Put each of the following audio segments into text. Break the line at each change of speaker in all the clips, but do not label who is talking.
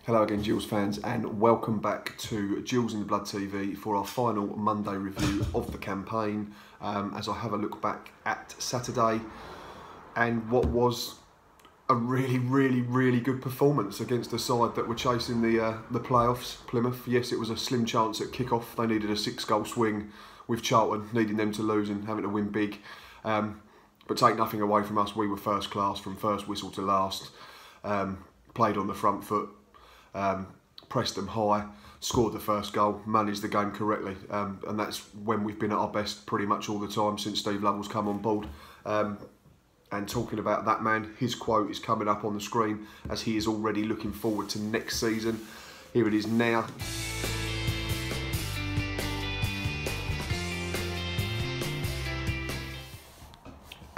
Hello again, Gills fans, and welcome back to Gills in the Blood TV for our final Monday review of the campaign, as I have a look back at Saturday and what was a really good performance against a side that were chasing the playoffs, Plymouth. Yes, it was a slim chance at kick-off. They needed a 6-goal swing with Charlton, needing them to lose and having to win big. But take nothing away from us, we were first class from first whistle to last. Played on the front foot. Pressed them high, scored the first goal, managed the game correctly, and that's when we've been at our best pretty much all the time since Steve Lovell's come on board. And talking about that man, his quote is coming up on the screen as he is already looking forward to next season. Here it is now.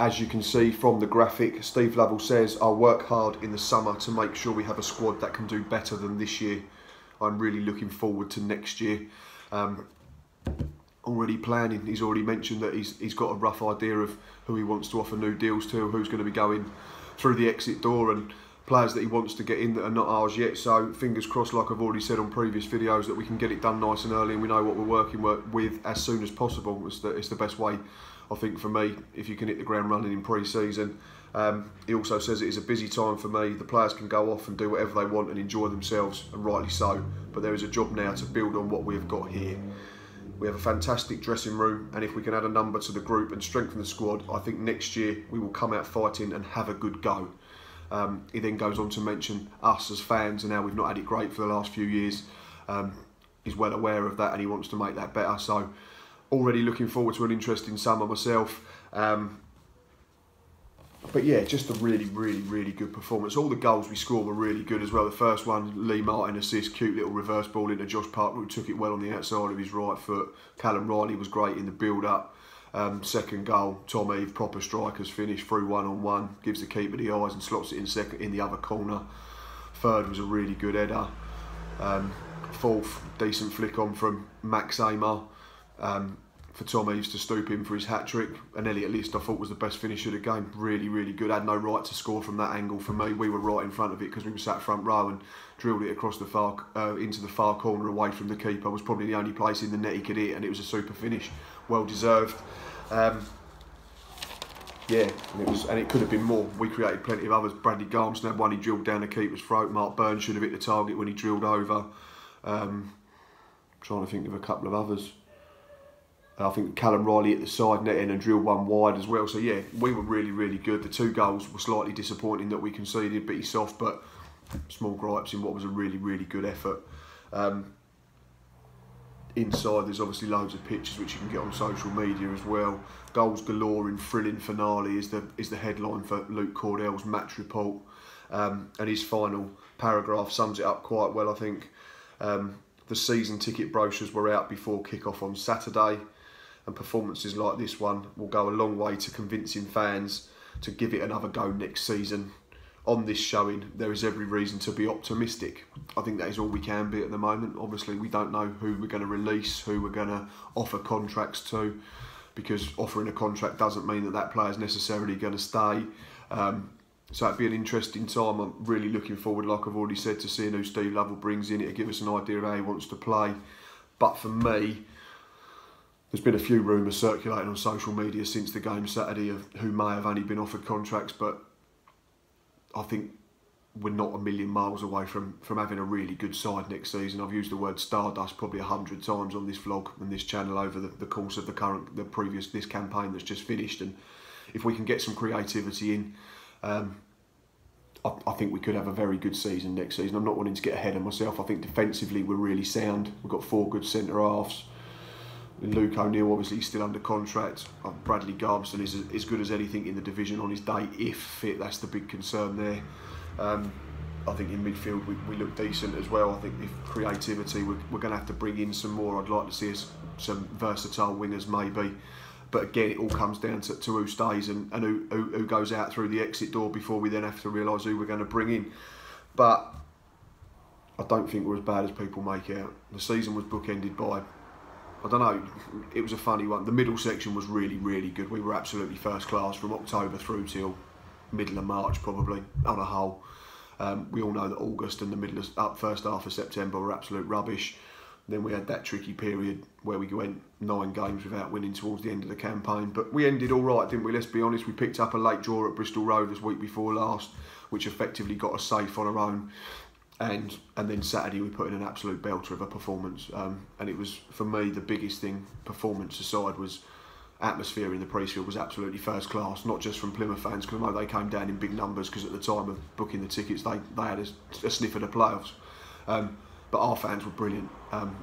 As you can see from the graphic, Steve Lovell says, "I'll work hard in the summer to make sure we have a squad that can do better than this year. I'm really looking forward to next year." Already planning, he's already mentioned that he's got a rough idea of who he wants to offer new deals to, who's going to be going through the exit door, and players that he wants to get in that are not ours yet. So fingers crossed, like I've already said on previous videos, that we can get it done nice and early and we know what we're working with as soon as possible. It's the best way, I think, for me, if you can hit the ground running in pre-season. He also says it is a busy time for me. The players can go off and do whatever they want and enjoy themselves, and rightly so. But there is a job now to build on what we have got here. We have a fantastic dressing room, and if we can add a number to the group and strengthen the squad, I think next year we will come out fighting and have a good go. He then goes on to mention us as fans and how we've not had it great for the last few years. He's well aware of that and he wants to make that better. So already looking forward to an interesting summer myself. But yeah, just a really good performance. All the goals we scored were really good as well. The first one, Lee Martin assist, cute little reverse ball into Josh Parker, who took it well on the outside of his right foot. Callum Riley was great in the build-up. Second goal, Tom Eve, proper strikers finish through one-on-one, gives the keeper the eyes and slots it in second in the other corner. Third was a really good header. Fourth, decent flick on from Max Amar. For Tom Eves to stoop in for his hat-trick. And Elliot List, I thought, was the best finisher of the game. Really good. Had no right to score from that angle for me. We were right in front of it because we were sat front row and drilled it across the far into the far corner away from the keeper. It was probably the only place in the net he could hit, and it was a super finish. Well deserved. Yeah, and it could have been more. We created plenty of others. Bradley Garmston had one, he drilled down the keeper's throat. Mark Burns should have hit the target when he drilled over. Trying to think of a couple of others. I think Callum Riley at the side netting and drilled one wide as well. So yeah, we were really good. The 2 goals were slightly disappointing that we conceded, bitty soft, but small gripes in what was a really good effort. Inside, there's obviously loads of pictures which you can get on social media as well. Goals galore in thrilling finale is the headline for Luke Cordell's match report, and his final paragraph sums it up quite well, I think. The season ticket brochures were out before kick-off on Saturday, and performances like this one will go a long way to convincing fans to give it another go next season. On this showing, there is every reason to be optimistic. I think that is all we can be at the moment. Obviously, we don't know who we're going to release, who we're going to offer contracts to, because offering a contract doesn't mean that that player is necessarily going to stay. So it'd be an interesting time. I'm really looking forward, like I've already said, to seeing who Steve Lovell brings in it to give us an idea of how he wants to play. But for me, there's been a few rumours circulating on social media since the game Saturday of who may have only been offered contracts, but I think we're not a million miles away from having a really good side next season. I've used the word Stardust probably 100 times on this vlog and this channel over the course of this campaign that's just finished. And if we can get some creativity in, I think we could have a very good season next season. I'm not wanting to get ahead of myself. I think defensively we're really sound. We've got 4 good centre halves. Luke O'Neill obviously still under contract. Bradley Garmston is as good as anything in the division on his day, if fit. That's the big concern there. I think in midfield we look decent as well. I think if creativity, we're going to have to bring in some more. I'd like to see us some versatile wingers maybe. But again, it all comes down to who stays and who goes out through the exit door before we then have to realise who we're going to bring in. But I don't think we're as bad as people make out. The season was bookended by, I don't know, it was a funny one. The middle section was really good. We were absolutely first class from October through till middle of March probably on a whole. We all know that August and the middle of first half of September were absolute rubbish. Then we had that tricky period where we went 9 games without winning towards the end of the campaign. But we ended all right, didn't we? Let's be honest. We picked up a late draw at Bristol Road this week before last, which effectively got us safe on our own. And then Saturday we put in an absolute belter of a performance. And it was, for me, the biggest thing, performance aside, was atmosphere in the Priestfield was absolutely first class. Not just from Plymouth fans, because I know they came down in big numbers, because at the time of booking the tickets they had a sniff of the playoffs. But our fans were brilliant.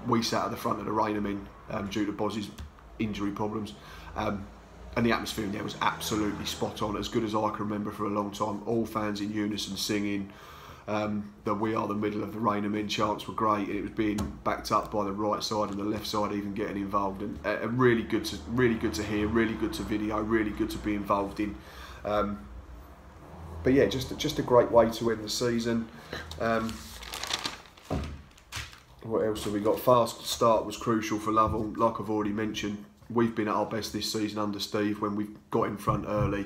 We sat at the front of the Rainham due to Boz's injury problems. And the atmosphere in there was absolutely spot on, as good as I can remember for a long time. All fans in unison singing. The "We Are the Middle of the Rainham" chants were great, and it was being backed up by the right side and the left side even getting involved. And really good to hear, really good to video, really good to be involved in. But yeah, just a great way to end the season. What else have we got? Fast start was crucial for Lovell. Like I've already mentioned, we've been at our best this season under Steve when we've got in front early,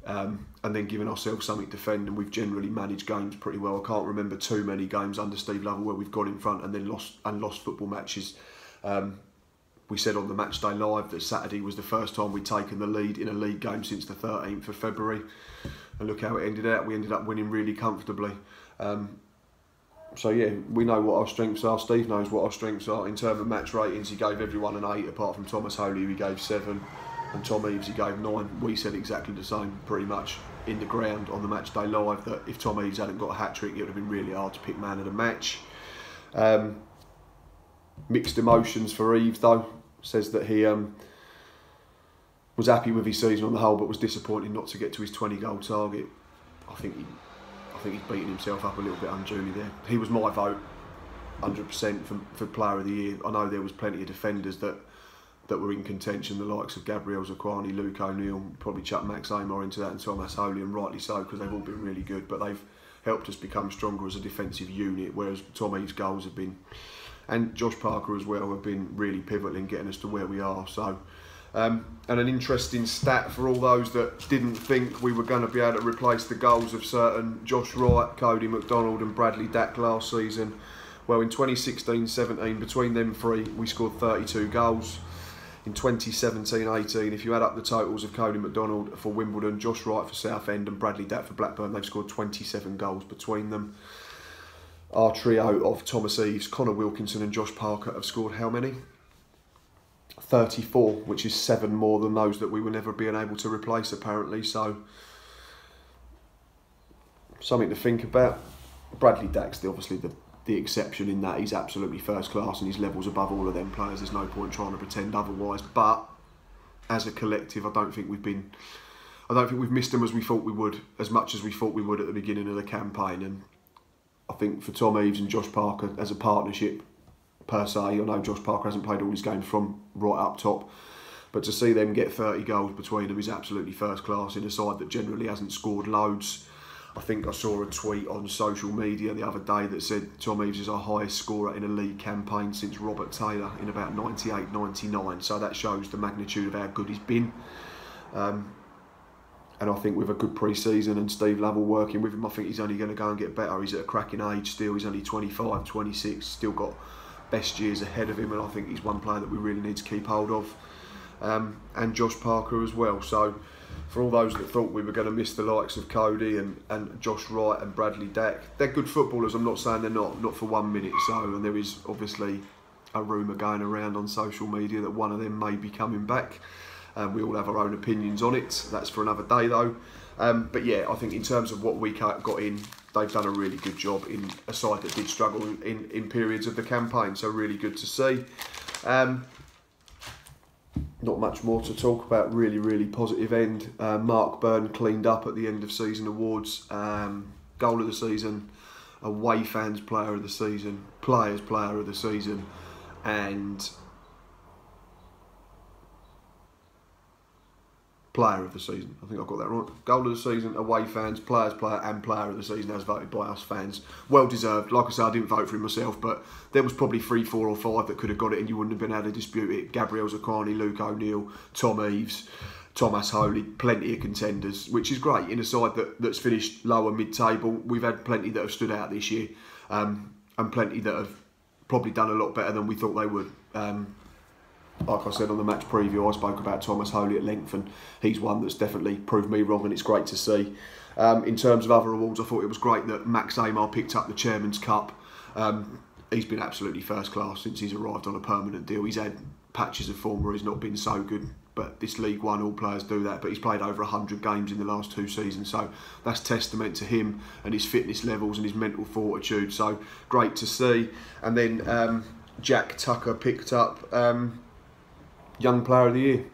and then given ourselves something to defend, and we've generally managed games pretty well. I can't remember too many games under Steve Lovell where we've got in front and then lost football matches. We said on the match day live that Saturday was the first time we'd taken the lead in a league game since the 13th of February, and look how it ended out. We ended up winning really comfortably. So yeah, we know what our strengths are. Steve knows what our strengths are. In terms of match ratings, he gave everyone an 8, apart from Thomas Holy, who he gave 7, and Tom Eaves he gave 9. We said exactly the same, pretty much in the ground on the match day live, that if Tom Eaves hadn't got a hat-trick, it would have been really hard to pick man of the match. Mixed emotions for Eaves though. Says that he was happy with his season on the whole, but was disappointed not to get to his 20-goal target. I think he's beaten himself up a little bit unduly there. He was my vote, 100% for Player of the Year. I know there was plenty of defenders that were in contention, the likes of Gabriel Zakwani, Luke O'Neill, probably chuck Max Amor into that, and Thomas Holy, and rightly so, because they've all been really good, but they've helped us become stronger as a defensive unit, whereas Tom Eaves' goals have been, and Josh Parker as well, have been really pivotal in getting us to where we are. So, and an interesting stat for all those that didn't think we were going to be able to replace the goals of certain Josh Wright, Cody McDonald and Bradley Dack last season. Well, in 2016-17, between them three, we scored 32 goals. In 2017-18, if you add up the totals of Cody McDonald for Wimbledon, Josh Wright for Southend and Bradley Dack for Blackburn, they've scored 27 goals between them. Our trio of Thomas Eaves, Connor Wilkinson and Josh Parker have scored how many? 34, which is 7 more than those that we were never being able to replace apparently. So something to think about. Bradley Dack's obviously the exception in that he's absolutely first class and his level's above all of them players. There's no point trying to pretend otherwise. But as a collective, I don't think we've missed them as we thought we would, as much as we thought we would at the beginning of the campaign. And I think for Tom Eaves and Josh Parker as a partnership, per se, I know Josh Parker hasn't played all his games from right up top, but to see them get 30 goals between them is absolutely first class in a side that generally hasn't scored loads. I think I saw a tweet on social media the other day that said Tom Eaves is our highest scorer in a league campaign since Robert Taylor in about 98-99, so that shows the magnitude of how good he's been. And I think with a good pre-season and Steve Lovell working with him, I think he's only going to go and get better. He's at a cracking age still. He's only 25, 26, still got best years ahead of him, and I think he's one player that we really need to keep hold of. And Josh Parker as well. So for all those that thought we were going to miss the likes of Cody and Josh Wright and Bradley Dack, they're good footballers. I'm not saying they're not for 1 minute. So, and there is obviously a rumour going around on social media that one of them may be coming back. We all have our own opinions on it. That's for another day though. But yeah, I think in terms of what we got in, they've done a really good job in a side that did struggle in periods of the campaign. So really good to see. Not much more to talk about. Really, really positive end. Mark Byrne cleaned up at the end of season awards. Goal of the season, away fans player of the season, players player of the season, and player of the season. I think I've got that right. Goal of the season, away fans, players player and player of the season as voted by us fans. Well deserved. Like I said, I didn't vote for him myself, but there was probably 3, 4 or 5 that could have got it and you wouldn't have been able to dispute it. Gabriel Zakwani, Luke O'Neill, Tom Eaves, Thomas Holy, plenty of contenders, which is great in a side that's finished lower mid-table. We've had plenty that have stood out this year, and plenty that have probably done a lot better than we thought they would. Like I said on the match preview, I spoke about Thomas Holy at length, and he's one that's definitely proved me wrong, and it's great to see. In terms of other awards, I thought it was great that Max Amar picked up the Chairman's Cup. He's been absolutely first class since he's arrived on a permanent deal. He's had patches of form where he's not been so good, but this League One, all players do that. But he's played over 100 games in the last 2 seasons, so that's testament to him and his fitness levels and his mental fortitude. So great to see. And then Jack Tucker picked up Young Player of the Year.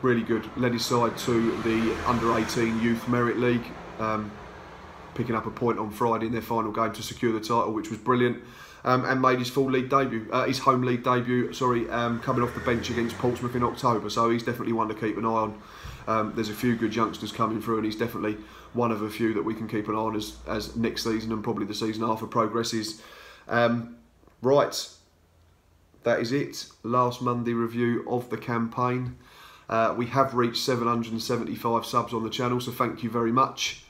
Really good. Led his side to the Under-18 Youth Merit League, picking up a point on Friday in their final game to secure the title, which was brilliant. And made his full league debut, his home league debut, coming off the bench against Portsmouth in October. So he's definitely one to keep an eye on. There's a few good youngsters coming through, and he's definitely one of a few that we can keep an eye on as next season and probably the season after progresses. Right, that is it. Last Monday review of the campaign. We have reached 775 subs on the channel, so thank you very much.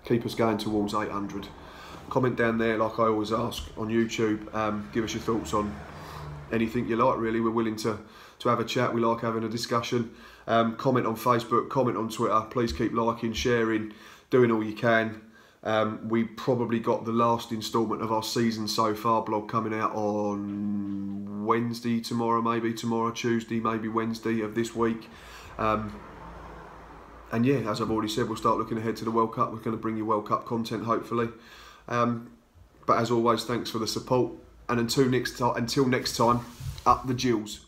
Keep us going towards 800. Comment down there, like I always ask on YouTube. Give us your thoughts on anything you like, really. We're willing to have a chat. We like having a discussion. Comment on Facebook, comment on Twitter. Please keep liking, sharing, doing all you can. We probably got the last instalment of our season so far blog coming out on Wednesday, tomorrow, Tuesday, maybe Wednesday of this week. And yeah, as I've already said, we'll start looking ahead to the World Cup. We're going to bring you World Cup content, hopefully. But as always, thanks for the support. And until next time, up the Gills.